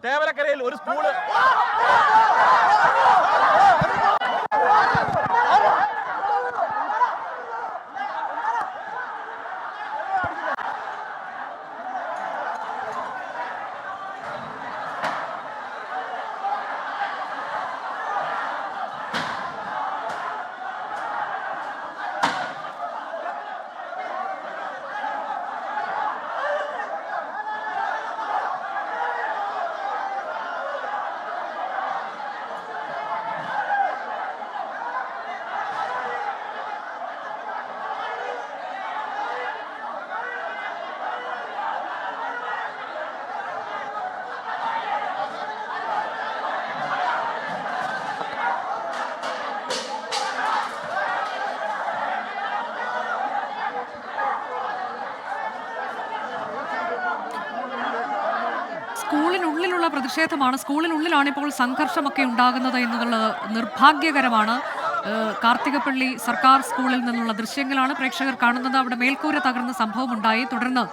തേവലക്കരയിൽ ഒരു സ്കൂള് സ്കൂളിനുള്ളിലുള്ള പ്രതിഷേധമാണ്. സ്കൂളിനുള്ളിലാണ് ഇപ്പോൾ സംഘർഷമൊക്കെ ഉണ്ടാകുന്നത് എന്നുള്ളത് നിർഭാഗ്യകരമാണ്. കാർത്തികപ്പള്ളി സർക്കാർ സ്കൂളിൽ നിന്നുള്ള ദൃശ്യങ്ങളാണ് പ്രേക്ഷകർ കാണുന്നത്. അവിടെ മേൽക്കൂര തകർന്ന സംഭവമുണ്ടായി. തുടർന്ന്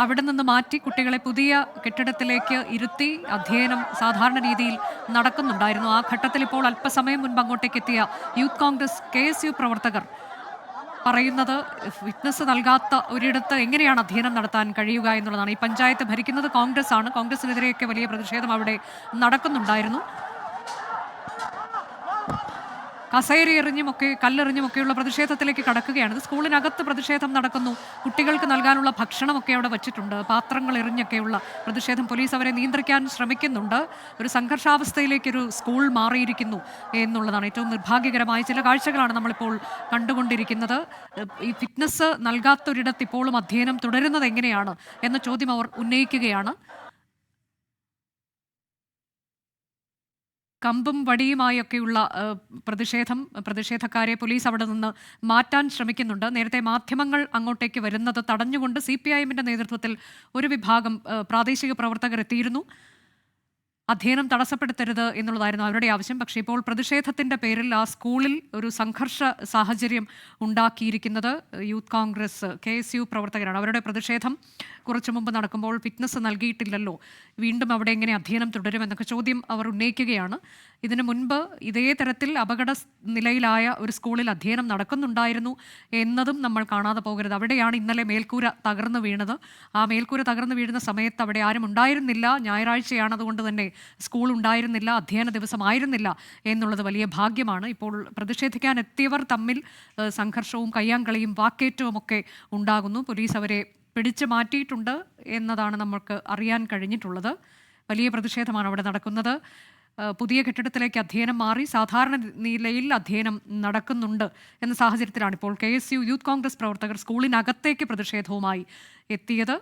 അവിടെ നിന്ന് മാറ്റി കുട്ടികളെ പുതിയ കെട്ടിടത്തിലേക്ക് ഇരുത്തി അധ്യയനം സാധാരണ രീതിയിൽ നടക്കുന്നുണ്ടായിരുന്നു. ആ ഘട്ടത്തിൽ ഇപ്പോൾ അല്പസമയം മുൻപ് അങ്ങോട്ടേക്ക് എത്തിയ യൂത്ത് കോൺഗ്രസ് KSU പ്രവർത്തകർ പറയുന്നത് ഫിറ്റ്നസ് നൽകാത്ത ഒരിടത്ത് എങ്ങനെയാണ് അധ്യയനം നടത്താൻ കഴിയുക എന്നുള്ളതാണ്. ഈ പഞ്ചായത്ത് ഭരിക്കുന്നത് കോൺഗ്രസ് ആണ്. കോൺഗ്രസിനെതിരെയൊക്കെ വലിയ പ്രതിഷേധം അവിടെ നടക്കുന്നുണ്ടായിരുന്നു. കസേര എറിഞ്ഞുമൊക്കെ കല്ലെറിഞ്ഞുമൊക്കെയുള്ള പ്രതിഷേധത്തിലേക്ക് കടക്കുകയാണ്. ഇത് സ്കൂളിനകത്ത് പ്രതിഷേധം നടക്കുന്നു. കുട്ടികൾക്ക് നൽകാനുള്ള ഭക്ഷണമൊക്കെ അവിടെ വച്ചിട്ടുണ്ട്. പാത്രങ്ങൾ എറിഞ്ഞൊക്കെയുള്ള പ്രതിഷേധം. പോലീസ് അവരെ നിയന്ത്രിക്കാൻ ശ്രമിക്കുന്നുണ്ട്. ഒരു സംഘർഷാവസ്ഥയിലേക്കൊരു സ്കൂൾ മാറിയിരിക്കുന്നു എന്നുള്ളതാണ് ഏറ്റവും നിർഭാഗ്യകരമായ ചില കാഴ്ചകളാണ് നമ്മളിപ്പോൾ കണ്ടുകൊണ്ടിരിക്കുന്നത്. ഈ ഫിറ്റ്നസ് നൽകാത്തൊരിടത്ത് ഇപ്പോഴും അധ്യയനം തുടരുന്നത് എങ്ങനെയാണ് എന്ന ചോദ്യം അവർ ഉന്നയിക്കുകയാണ്. കമ്പും വടിയുമായൊക്കെയുള്ള പ്രതിഷേധക്കാരെ പോലീസ് അവിടെ നിന്ന് മാറ്റാൻ ശ്രമിക്കുന്നുണ്ട്. നേരത്തെ മാധ്യമങ്ങൾ അങ്ങോട്ടേക്ക് വരുന്നത് തടഞ്ഞുകൊണ്ട് CPIMന്റെ നേതൃത്വത്തിൽ ഒരു വിഭാഗം പ്രാദേശിക പ്രവർത്തകർ എത്തിയിരുന്നു. അധ്യയനം തടസ്സപ്പെടുത്തരുത് എന്നുള്ളതായിരുന്നു അവരുടെ ആവശ്യം. പക്ഷേ ഇപ്പോൾ പ്രതിഷേധത്തിൻ്റെ പേരിൽ ആ സ്കൂളിൽ ഒരു സംഘർഷ സാഹചര്യം ഉണ്ടാക്കിയിരിക്കുന്നത് യൂത്ത് കോൺഗ്രസ് KSU പ്രവർത്തകരാണ്. അവരുടെ പ്രതിഷേധം കുറച്ചു മുമ്പ് നടക്കുമ്പോൾ ഫിറ്റ്നസ് നൽകിയിട്ടില്ലല്ലോ, വീണ്ടും അവിടെ എങ്ങനെ അധ്യയനം തുടരുമെന്നൊക്കെ ചോദ്യം അവർ ഉന്നയിക്കുകയാണ്. ഇതിനു മുൻപ് ഇതേ തരത്തിൽ അപകട നിലയിലായ ഒരു സ്കൂളിൽ അധ്യയനം നടക്കുന്നുണ്ടായിരുന്നു എന്നതും നമ്മൾ കാണാതെ പോകരുത്. അവിടെയാണ് ഇന്നലെ മേൽക്കൂര തകർന്നു വീണത്. ആ മേൽക്കൂര തകർന്നു വീഴുന്ന സമയത്ത് അവിടെ ആരും ഉണ്ടായിരുന്നില്ല. ഞായറാഴ്ചയാണ്, അതുകൊണ്ട് തന്നെ സ്കൂൾ ഉണ്ടായിരുന്നില്ല, അധ്യയന ദിവസമായിരുന്നില്ല എന്നുള്ളത് വലിയ ഭാഗ്യമാണ്. ഇപ്പോൾ പ്രതിഷേധിക്കാൻ എത്തിയവർ തമ്മിൽ സംഘർഷവും കയ്യാങ്കളിയും വാക്കേറ്റവും ഒക്കെ ഉണ്ടാകുന്നു. പോലീസ് അവരെ പിടിച്ചു മാറ്റിയിട്ടുണ്ട് എന്നതാണ് നമുക്ക് അറിയാൻ കഴിഞ്ഞിട്ടുള്ളത്. വലിയ പ്രതിഷേധമാണ് അവിടെ നടക്കുന്നത്. പുതിയ കെട്ടിടത്തിലേക്ക് അധ്യയനം മാറി സാധാരണ നിലയിൽ അധ്യയനം നടക്കുന്നുണ്ട് എന്ന സാഹചര്യത്തിലാണ് ഇപ്പോൾ KSU യൂത്ത് കോൺഗ്രസ് പ്രവർത്തകർ സ്കൂളിനകത്തേക്ക് പ്രതിഷേധവുമായി എത്തിയത്.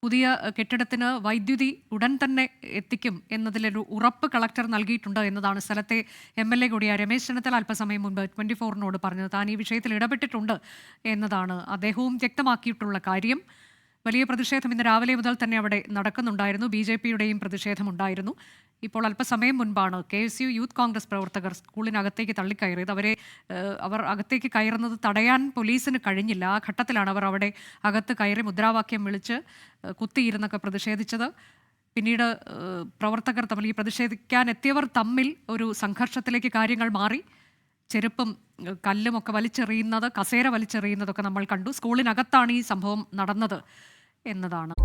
പുതിയ കെട്ടിടത്തിന് വൈദ്യുതി ഉടൻ തന്നെ എത്തിക്കും എന്നതിലൊരു ഉറപ്പ് കളക്ടർ നൽകിയിട്ടുണ്ട് എന്നതാണ് സ്ഥലത്തെ MLA കൂടിയ രമേശ് ചെന്നിത്തല അല്പസമയം മുൻപ് 24നോട് പറഞ്ഞത്. താൻ ഈ വിഷയത്തിൽ ഇടപെട്ടിട്ടുണ്ട് എന്നതാണ് അദ്ദേഹവും വ്യക്തമാക്കിയിട്ടുള്ള കാര്യം. വലിയ പ്രതിഷേധം ഇന്ന് രാവിലെ മുതൽ തന്നെ അവിടെ നടക്കുന്നുണ്ടായിരുന്നു. BJPയുടെയും പ്രതിഷേധമുണ്ടായിരുന്നു. ഇപ്പോൾ അല്പസമയം മുൻപാണ് KSU യൂത്ത് കോൺഗ്രസ് പ്രവർത്തകർ സ്കൂളിനകത്തേക്ക് തള്ളിക്കയറിയത്. അവർ അകത്തേക്ക് കയറുന്നത് തടയാൻ പോലീസിന് കഴിഞ്ഞില്ല. ആ ഘട്ടത്തിലാണ് അവർ അവിടെ അകത്ത് കയറി മുദ്രാവാക്യം വിളിച്ച് കുത്തിയിരുന്നൊക്കെ പ്രതിഷേധിച്ചത്. പിന്നീട് പ്രവർത്തകർ തമ്മിൽ, ഈ പ്രതിഷേധിക്കാൻ എത്തിയവർ തമ്മിൽ ഒരു സംഘർഷത്തിലേക്ക് കാര്യങ്ങൾ മാറി. ചെരുപ്പും കല്ലുമൊക്കെ വലിച്ചെറിയുന്നത്, കസേര വലിച്ചെറിയുന്നതൊക്കെ നമ്മൾ കണ്ടു. സ്കൂളിനകത്താണ് ഈ സംഭവം നടന്നത് എന്നതാണ്.